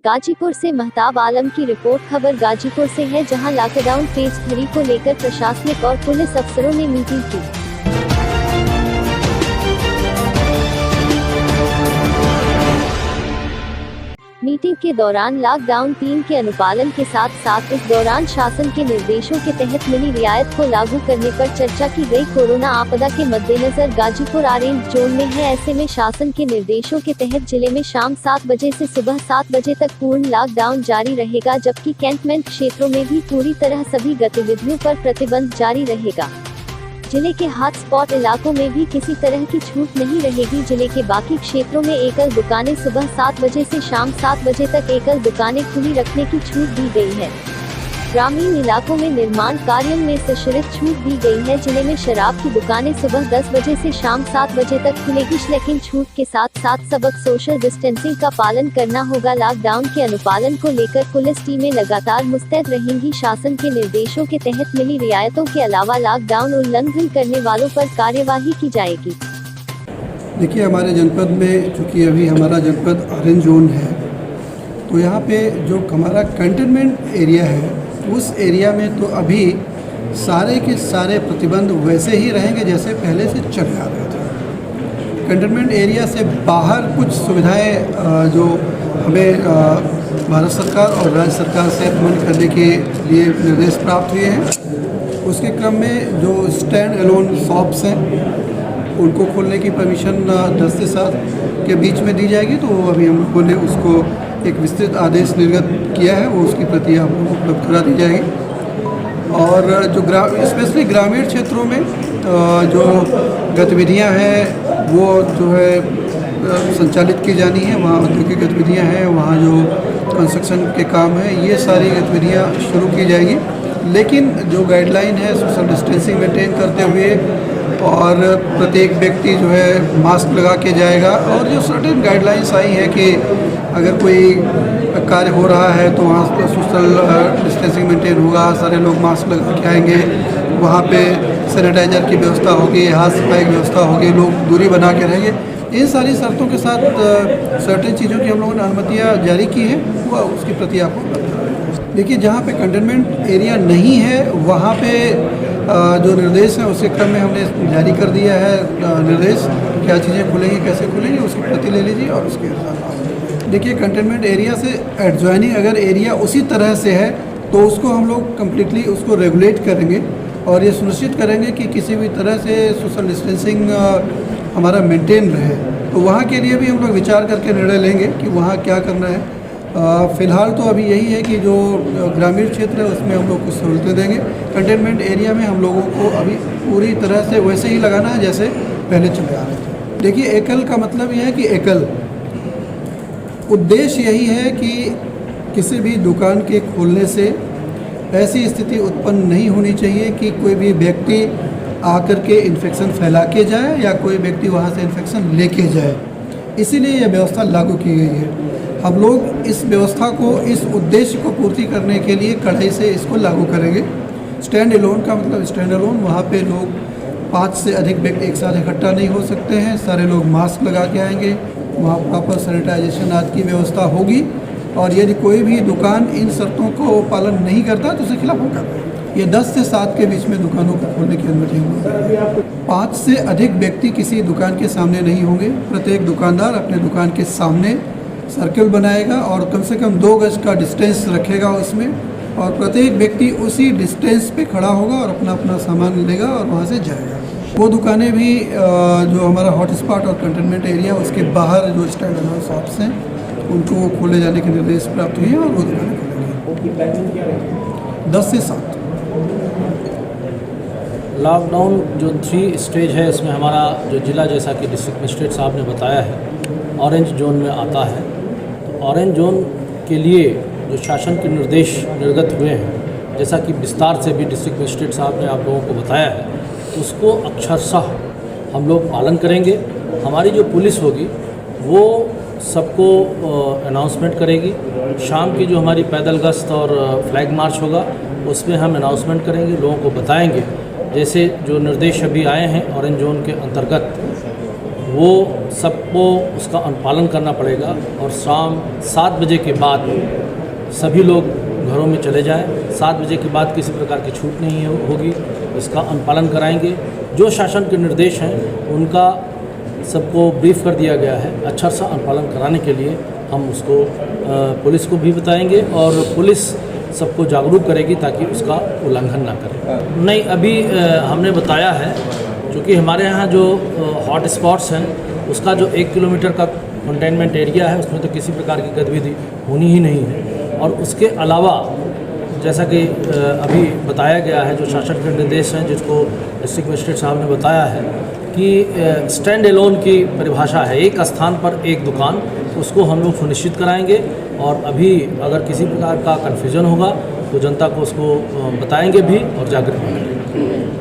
गाजीपुर से महताब आलम की रिपोर्ट। खबर गाजीपुर से है, जहां लॉकडाउन फेज 3 को लेकर प्रशासनिक और पुलिस अफसरों ने मीटिंग की। मीटिंग के दौरान लॉकडाउन 3 के अनुपालन के साथ साथ इस दौरान शासन के निर्देशों के तहत मिली रियायत को लागू करने पर चर्चा की गई। कोरोना आपदा के मद्देनजर गाजीपुर ऑरेंज जोन में है, ऐसे में शासन के निर्देशों के तहत जिले में शाम 7 बजे से सुबह 7 बजे तक पूर्ण लॉकडाउन जारी रहेगा, जबकि कैंटनमेंट क्षेत्रों में भी पूरी तरह सभी गतिविधियों पर प्रतिबंध जारी रहेगा। जिले के हॉटस्पॉट इलाकों में भी किसी तरह की छूट नहीं रहेगी। जिले के बाकी क्षेत्रों में एकल दुकानें सुबह 7 बजे से शाम 7 बजे तक एकल दुकानें खुली रखने की छूट दी गई है। ग्रामीण इलाकों में निर्माण कार्यों में सशर्त छूट दी गई है। जिले में शराब की दुकानें सुबह 10 बजे से शाम 7 बजे तक खुलेगी, लेकिन छूट के साथ साथ सबक सोशल डिस्टेंसिंग का पालन करना होगा। लॉकडाउन के अनुपालन को लेकर पुलिस टीमें लगातार मुस्तैद रहेंगी। शासन के निर्देशों के तहत मिली रियायतों के अलावा लॉकडाउन उल्लंघन करने वालों पर कार्यवाही की जाएगी। देखिए, हमारे जनपद में, चूँकि अभी हमारा जनपद ऑरेंज जोन है, तो यहाँ पे जो हमारा कंटेनमेंट एरिया है, उस एरिया में तो अभी सारे के सारे प्रतिबंध वैसे ही रहेंगे जैसे पहले से चले आ रहे थे। कंटेनमेंट एरिया से बाहर कुछ सुविधाएं जो हमें भारत सरकार और राज्य सरकार से इम्प्लीमेंट करने के लिए निर्देश प्राप्त हुए हैं, उसके क्रम में जो स्टैंड अलोन शॉप्स हैं उनको खोलने की परमिशन 10 से 7 के बीच में दी जाएगी। तो अभी हम लोगों ने उसको एक विस्तृत आदेश निर्गत किया है, वो उसकी प्रति आप लोगों को उपलब्ध करा दी जाएगी। और जो स्पेशली ग्रामीण क्षेत्रों में जो गतिविधियां हैं वो जो है संचालित की जानी है, वहाँ औद्योगिक गतिविधियां हैं, वहाँ जो कंस्ट्रक्शन के काम है, ये सारी गतिविधियां शुरू की जाएगी। लेकिन जो गाइडलाइन है सोशल डिस्टेंसिंग मेंटेन करते हुए और प्रत्येक व्यक्ति जो है मास्क लगा के जाएगा, और जो सर्टेन गाइडलाइंस आई है कि अगर कोई कार्य हो रहा है तो वहाँ पर सोशल डिस्टेंसिंग मेंटेन होगा, सारे लोग मास्क लगा के आएंगे, वहाँ पे सैनिटाइजर की व्यवस्था होगी, हाथ सफाई की व्यवस्था होगी, लोग दूरी बना के रहेंगे। इन सारी शर्तों के साथ सर्टेन चीज़ों की हम लोगों ने अनुमतियाँ जारी की हैं, वह उसकी प्रति आपको देखिए। जहाँ पे कंटेनमेंट एरिया नहीं है वहाँ पे जो निर्देश है उसके क्रम में हमने जारी कर दिया है निर्देश, क्या चीज़ें खुलेंगी, कैसे खुलेंगी, उसकी प्रति ले लीजिए। और उसके देखिए, कंटेनमेंट एरिया से एडजॉइनिंग अगर एरिया उसी तरह से है तो उसको हम लोग कम्प्लीटली उसको रेगुलेट करेंगे और ये सुनिश्चित करेंगे कि किसी भी तरह से सोशल डिस्टेंसिंग हमारा मेंटेन रहे। तो वहाँ के लिए भी हम लोग विचार करके निर्णय लेंगे कि वहाँ क्या करना है। फ़िलहाल तो अभी यही है कि जो ग्रामीण क्षेत्र है उसमें हम लोग कुछ सहूलतें देंगे। कंटेनमेंट एरिया में हम लोगों को अभी पूरी तरह से वैसे ही लगाना है जैसे पहले चले आ रहे थे। देखिए, एकल का मतलब यह है कि एकल उद्देश्य यही है कि किसी भी दुकान के खोलने से ऐसी स्थिति उत्पन्न नहीं होनी चाहिए कि कोई भी व्यक्ति आकर के इन्फेक्शन फैला के जाए या कोई व्यक्ति वहाँ से इन्फेक्शन लेके जाए। इसीलिए यह व्यवस्था लागू की गई है। हम लोग इस व्यवस्था को, इस उद्देश्य को पूर्ति करने के लिए कड़ाई से इसको लागू करेंगे। स्टैंड अलोन का मतलब स्टैंड अलोन, वहाँ पे लोग 5 से अधिक व्यक्ति एक साथ इकट्ठा नहीं हो सकते हैं, सारे लोग मास्क लगा के आएंगे, वहाँ प्रॉपर सैनिटाइजेशन आदि की व्यवस्था होगी। और यदि कोई भी दुकान इन शर्तों को पालन नहीं करता तो उसके खिलाफ होगा। ये 10 से 7 के बीच में दुकानों को खोलने की अनुमति होगी। 5 से अधिक व्यक्ति किसी दुकान के सामने नहीं होंगे। प्रत्येक दुकानदार अपने दुकान के सामने सर्कल बनाएगा और कम से कम 2 गज का डिस्टेंस रखेगा उसमें, और प्रत्येक व्यक्ति उसी डिस्टेंस पे खड़ा होगा और अपना अपना सामान लेगा और वहाँ से जाएगा। वो दुकानें भी जो हमारा हॉटस्पॉट और कंटेनमेंट एरिया उसके बाहर जो स्टैंड अलोन शॉप्स हैं उनको खोले जाने के निर्देश प्राप्त हुए हैं और वो दुकानें खोलेंगे 10 से 7। लॉकडाउन जो 3 स्टेज है, इसमें हमारा जो ज़िला, जैसा कि डिस्ट्रिक्ट मजिस्ट्रेट साहब ने बताया है, ऑरेंज जोन में आता है। तो ऑरेंज जोन के लिए जो शासन के निर्देश निर्गत हुए हैं, जैसा कि विस्तार से भी डिस्ट्रिक्ट मजिस्ट्रेट साहब ने आप लोगों को बताया है, उसको अक्षरशः हम लोग पालन करेंगे। हमारी जो पुलिस होगी वो सबको अनाउंसमेंट करेगी। शाम की जो हमारी पैदल गश्त और फ्लैग मार्च होगा उसमें हम अनाउंसमेंट करेंगे, लोगों को बताएंगे। जैसे जो निर्देश अभी आए हैं ऑरेंज जोन के अंतर्गत वो सबको उसका अनुपालन करना पड़ेगा और शाम 7 बजे के बाद सभी लोग घरों में चले जाएं। 7 बजे के बाद किसी प्रकार की छूट नहीं होगी, इसका अनुपालन कराएंगे। जो शासन के निर्देश हैं उनका सबको ब्रीफ कर दिया गया है। अच्छा सा अनुपालन कराने के लिए हम उसको पुलिस को भी बताएंगे और पुलिस सबको जागरूक करेगी ताकि उसका उल्लंघन ना करें। नहीं, अभी हमने बताया है क्योंकि हमारे यहाँ जो हॉट स्पॉट्स हैं उसका जो 1 किलोमीटर का कंटेनमेंट एरिया है उसमें तो किसी प्रकार की गतिविधि होनी ही नहीं है। और उसके अलावा जैसा कि अभी बताया गया है, जो शासन के निर्देश हैं जिसको डिस्ट्रिक्ट मजिस्ट्रेट साहब ने बताया है कि स्टैंड एलोन की परिभाषा है, एक स्थान पर एक दुकान, उसको हम लोग सुनिश्चित कराएंगे। और अभी अगर किसी प्रकार का कन्फ्यूजन होगा तो जनता को उसको बताएंगे भी और जागरूक करेंगे।